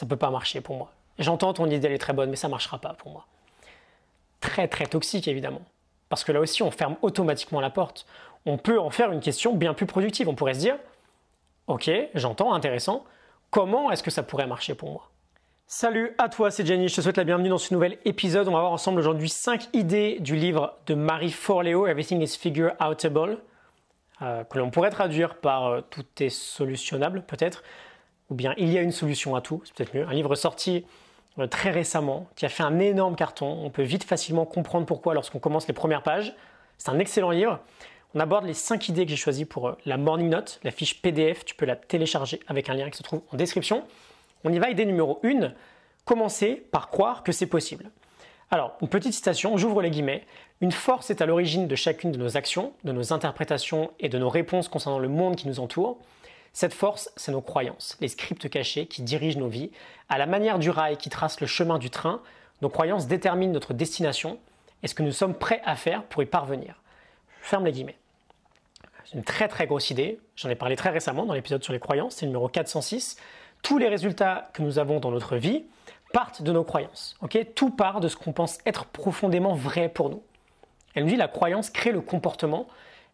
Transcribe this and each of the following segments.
ça ne peut pas marcher pour moi. J'entends ton idée, elle est très bonne, mais ça ne marchera pas pour moi. Très très toxique évidemment. Parce que là aussi, on ferme automatiquement la porte. On peut en faire une question bien plus productive. On pourrait se dire, ok, j'entends, intéressant, comment est-ce que ça pourrait marcher pour moi? Salut à toi, c'est Jenny, je te souhaite la bienvenue dans ce nouvel épisode. On va voir ensemble aujourd'hui 5 idées du livre de Marie Forleo, Everything is Figure Outable, que l'on pourrait traduire par tout est solutionnable peut-être, ou bien il y a une solution à tout, c'est peut-être mieux. Un livre sorti très récemment, qui a fait un énorme carton. On peut vite facilement comprendre pourquoi lorsqu'on commence les premières pages. C'est un excellent livre. On aborde les 5 idées que j'ai choisies pour la Morning Note, la fiche PDF, tu peux la télécharger avec un lien qui se trouve en description. On y va, idée numéro 1, commencer par croire que c'est possible. Alors, une petite citation, j'ouvre les guillemets. Une force est à l'origine de chacune de nos actions, de nos interprétations et de nos réponses concernant le monde qui nous entoure. Cette force, c'est nos croyances, les scripts cachés qui dirigent nos vies. À la manière du rail qui trace le chemin du train, nos croyances déterminent notre destination et ce que nous sommes prêts à faire pour y parvenir. Je ferme les guillemets. C'est une très très grosse idée. J'en ai parlé très récemment dans l'épisode sur les croyances, c'est le numéro 406. Tous les résultats que nous avons dans notre vie partent de nos croyances. Okay, tout part de ce qu'on pense être profondément vrai pour nous. Elle nous dit la croyance crée le comportement.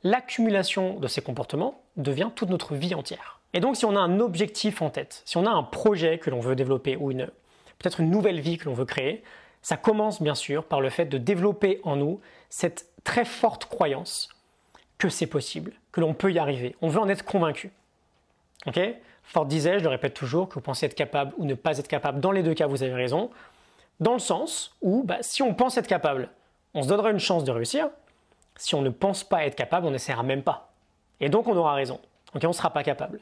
L'accumulation de ces comportements devient toute notre vie entière. Et donc si on a un objectif en tête, si on a un projet que l'on veut développer ou peut-être une nouvelle vie que l'on veut créer, ça commence bien sûr par le fait de développer en nous cette très forte croyance que c'est possible, que l'on peut y arriver. On veut en être convaincu. Okay, Ford disait, je le répète toujours, que vous pensez être capable ou ne pas être capable, dans les deux cas vous avez raison, dans le sens où si on pense être capable, on se donnera une chance de réussir. Si on ne pense pas être capable, on n'essaiera même pas. Et donc on aura raison. Okay, on ne sera pas capable.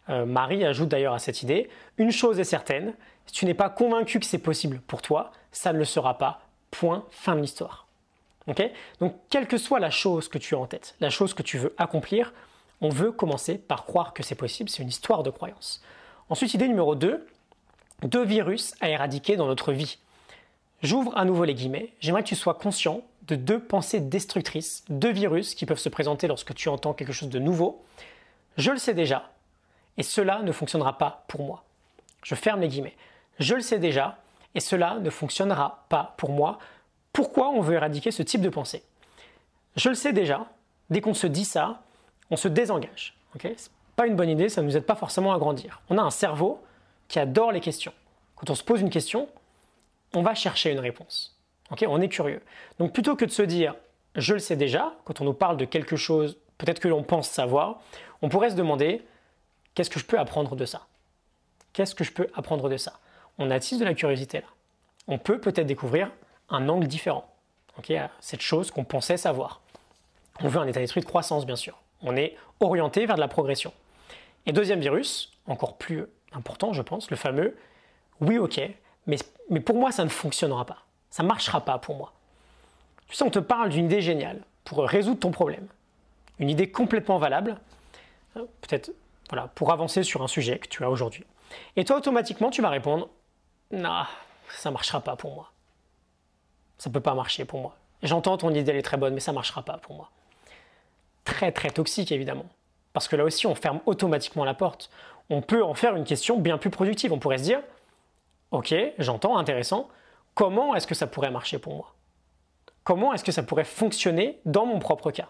Marie ajoute d'ailleurs à cette idée, une chose est certaine, si tu n'es pas convaincu que c'est possible pour toi, ça ne le sera pas. Point, fin de l'histoire. Okay, donc quelle que soit la chose que tu as en tête, la chose que tu veux accomplir, on veut commencer par croire que c'est possible, c'est une histoire de croyance. Ensuite, idée numéro 2, 2 virus à éradiquer dans notre vie. J'ouvre à nouveau les guillemets, j'aimerais que tu sois conscient de 2 pensées destructrices, 2 virus qui peuvent se présenter lorsque tu entends quelque chose de nouveau. Je le sais déjà, et cela ne fonctionnera pas pour moi. Je ferme les guillemets. Je le sais déjà, et cela ne fonctionnera pas pour moi. Pourquoi on veut éradiquer ce type de pensée? Je le sais déjà, dès qu'on se dit ça, on se désengage. Okay, c'est pas une bonne idée, ça ne nous aide pas forcément à grandir. On a un cerveau qui adore les questions. Quand on se pose une question, on va chercher une réponse. Okay, on est curieux. Donc plutôt que de se dire « je le sais déjà », quand on nous parle de quelque chose, peut-être que l'on pense savoir, on pourrait se demander « qu'est-ce que je peux apprendre de ça ?» Qu'est-ce que je peux apprendre de ça? On attise de la curiosité là. On peut peut-être découvrir un angle différent, okay, à cette chose qu'on pensait savoir. On veut un état d'esprit de croissance bien sûr. On est orienté vers de la progression. Et deuxième virus, encore plus important je pense, le fameux « oui ok, mais pour moi ça ne fonctionnera pas. Ça ne marchera pas pour moi. » Tu sais, on te parle d'une idée géniale pour résoudre ton problème. Une idée complètement valable, peut-être voilà, pour avancer sur un sujet que tu as aujourd'hui. Et toi, automatiquement, tu vas répondre « non, ça ne marchera pas pour moi. Ça ne peut pas marcher pour moi. J'entends ton idée, elle est très bonne, mais ça ne marchera pas pour moi. » Très très toxique évidemment. Parce que là aussi, on ferme automatiquement la porte. On peut en faire une question bien plus productive. On pourrait se dire « ok, j'entends, intéressant. Comment est-ce que ça pourrait marcher pour moi? Comment est-ce que ça pourrait fonctionner dans mon propre cas? »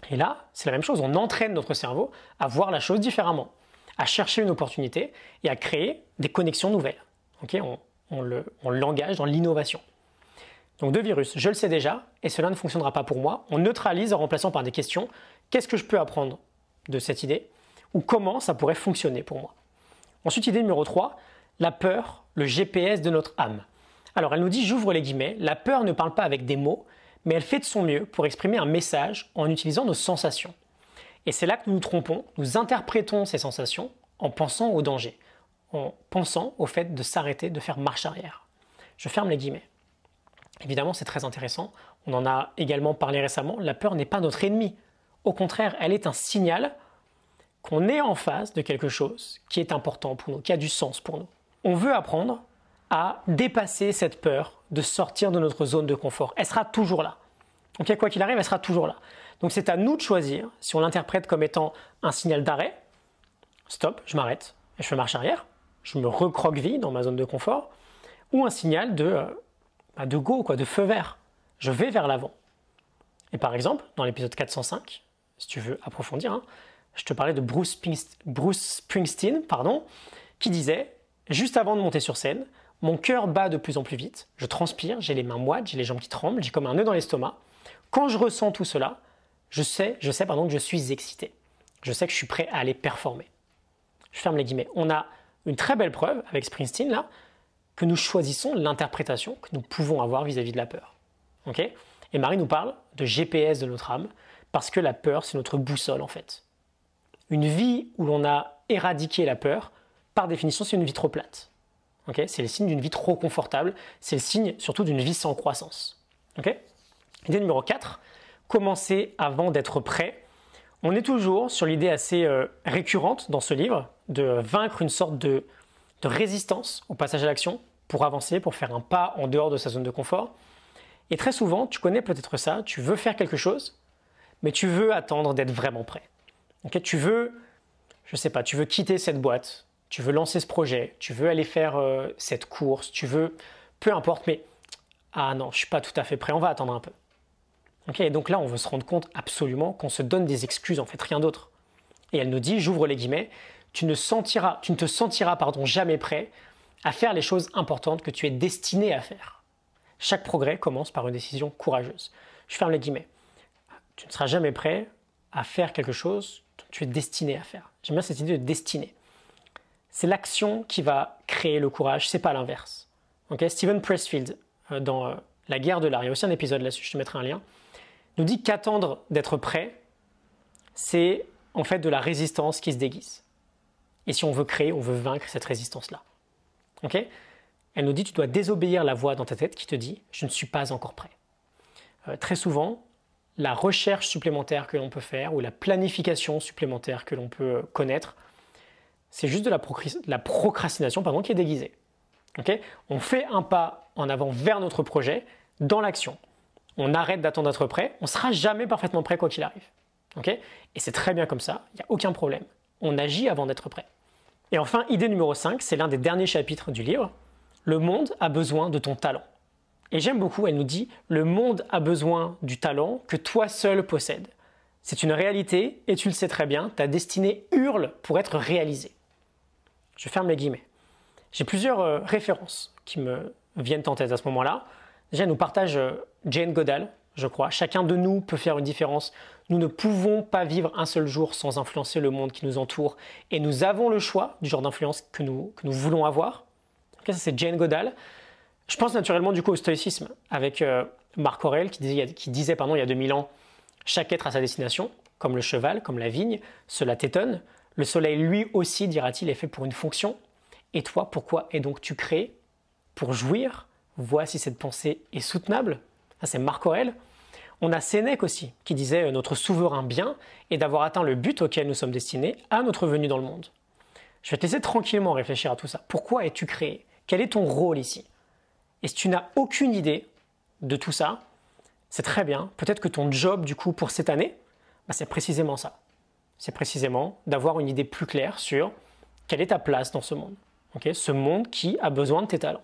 Et là, c'est la même chose. On entraîne notre cerveau à voir la chose différemment, à chercher une opportunité et à créer des connexions nouvelles. Okay, on l'engage dans l'innovation. Donc 2 virus, je le sais déjà, et cela ne fonctionnera pas pour moi. On neutralise en remplaçant par des questions. Qu'est-ce que je peux apprendre de cette idée? Ou comment ça pourrait fonctionner pour moi? Ensuite, idée numéro 3, la peur, le GPS de notre âme. Alors elle nous dit, j'ouvre les guillemets, la peur ne parle pas avec des mots, mais elle fait de son mieux pour exprimer un message en utilisant nos sensations. Et c'est là que nous nous trompons, nous interprétons ces sensations en pensant au danger, en pensant au fait de s'arrêter, de faire marche arrière. Je ferme les guillemets. Évidemment, c'est très intéressant. On en a également parlé récemment. La peur n'est pas notre ennemi. Au contraire, elle est un signal qu'on est en face de quelque chose qui est important pour nous, qui a du sens pour nous. On veut apprendre à dépasser cette peur de sortir de notre zone de confort. Elle sera toujours là. Donc, quoi qu'il arrive, elle sera toujours là. Donc, c'est à nous de choisir si on l'interprète comme étant un signal d'arrêt. Stop, je m'arrête et je fais marche arrière. je me recroqueville dans ma zone de confort, ou un signal de go, de feu vert. Je vais vers l'avant. Et par exemple, dans l'épisode 405, si tu veux approfondir, hein, je te parlais de Bruce Springsteen, qui disait « Juste avant de monter sur scène, mon cœur bat de plus en plus vite, je transpire, j'ai les mains moites, j'ai les jambes qui tremblent, j'ai comme un nœud dans l'estomac. Quand je ressens tout cela, je sais que je suis excité. Je sais que je suis prêt à aller performer. » Je ferme les guillemets. On a une très belle preuve avec Springsteen là, que nous choisissons l'interprétation que nous pouvons avoir vis-à-vis de la peur. Okay ? Et Marie nous parle de GPS de notre âme, parce que la peur, c'est notre boussole en fait. Une vie où l'on a éradiqué la peur, par définition, c'est une vie trop plate. Okay ? C'est le signe d'une vie trop confortable, c'est le signe surtout d'une vie sans croissance. Okay ? Idée numéro 4, commencer avant d'être prêt. On est toujours sur l'idée assez récurrente dans ce livre de vaincre une sorte de résistance au passage à l'action pour avancer, pour faire un pas en dehors de sa zone de confort. Et très souvent, tu connais peut-être ça, tu veux faire quelque chose, mais tu veux attendre d'être vraiment prêt. Okay ? Tu veux quitter cette boîte, tu veux lancer ce projet, tu veux aller faire cette course, peu importe, mais ah non, je ne suis pas tout à fait prêt, on va attendre un peu. Okay ? Et donc là, on veut se rendre compte absolument qu'on se donne des excuses, en fait, rien d'autre. Et elle nous dit, j'ouvre les guillemets, tu ne te sentiras jamais prêt à faire les choses importantes que tu es destiné à faire. Chaque progrès commence par une décision courageuse. Je ferme les guillemets. Tu ne seras jamais prêt à faire quelque chose que tu es destiné à faire. J'aime bien cette idée de destinée. C'est l'action qui va créer le courage, c'est pas l'inverse. Okay ? Steven Pressfield, dans La guerre de l'art, il y a aussi un épisode là-dessus, je te mettrai un lien, nous dit qu'attendre d'être prêt, c'est en fait de la résistance qui se déguise. Et si on veut créer, on veut vaincre cette résistance-là. Okay ? Elle nous dit, tu dois désobéir la voix dans ta tête qui te dit « je ne suis pas encore prêt ». Très souvent, la recherche supplémentaire que l'on peut faire ou la planification supplémentaire que l'on peut connaître, c'est juste de la procrastination qui est déguisée. Okay ? On fait un pas en avant vers notre projet dans l'action. On arrête d'attendre d'être prêt, on ne sera jamais parfaitement prêt quoi qu'il arrive. Okay ? Et c'est très bien comme ça, il n'y a aucun problème. On agit avant d'être prêt. Et enfin, idée numéro 5, c'est l'un des derniers chapitres du livre. Le monde a besoin de ton talent. Et j'aime beaucoup, elle nous dit, le monde a besoin du talent que toi seul possèdes. C'est une réalité et tu le sais très bien, ta destinée hurle pour être réalisée. Je ferme les guillemets. J'ai plusieurs références qui me viennent en tête à ce moment-là. Déjà, elle nous partage Jane Goodall, je crois. Chacun de nous peut faire une différence. Nous ne pouvons pas vivre un seul jour sans influencer le monde qui nous entoure. Et nous avons le choix du genre d'influence que nous voulons avoir. Okay, ça, c'est Jane Goodall. Je pense naturellement du coup au stoïcisme avec Marc Aurèle qui disait il y a 2000 ans « Chaque être a sa destination, comme le cheval, comme la vigne, cela t'étonne. Le soleil lui aussi, dira-t-il, est fait pour une fonction. Et toi, pourquoi es-donc-tu créé? Pour jouir. Vois si cette pensée est soutenable. » Ça, c'est Marc Aurèle. On a Sénèque aussi, qui disait « Notre souverain bien est d'avoir atteint le but auquel nous sommes destinés à notre venue dans le monde. » Je vais te laisser tranquillement réfléchir à tout ça. Pourquoi es-tu créé? Quel est ton rôle ici? Et si tu n'as aucune idée de tout ça, c'est très bien. Peut-être que ton job, du coup, pour cette année, c'est précisément ça. C'est précisément d'avoir une idée plus claire sur quelle est ta place dans ce monde. Okay? Ce monde qui a besoin de tes talents.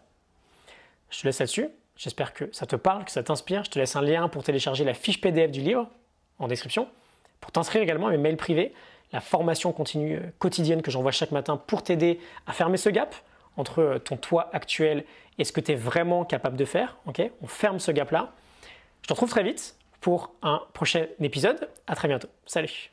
Je te laisse là-dessus. J'espère que ça te parle, que ça t'inspire. Je te laisse un lien pour télécharger la fiche PDF du livre en description. Pour t'inscrire également à mes mails privés, la formation continue quotidienne que j'envoie chaque matin pour t'aider à fermer ce gap entre ton toi actuel et ce que tu es vraiment capable de faire. Okay? On ferme ce gap-là. Je te retrouve très vite pour un prochain épisode. À très bientôt. Salut!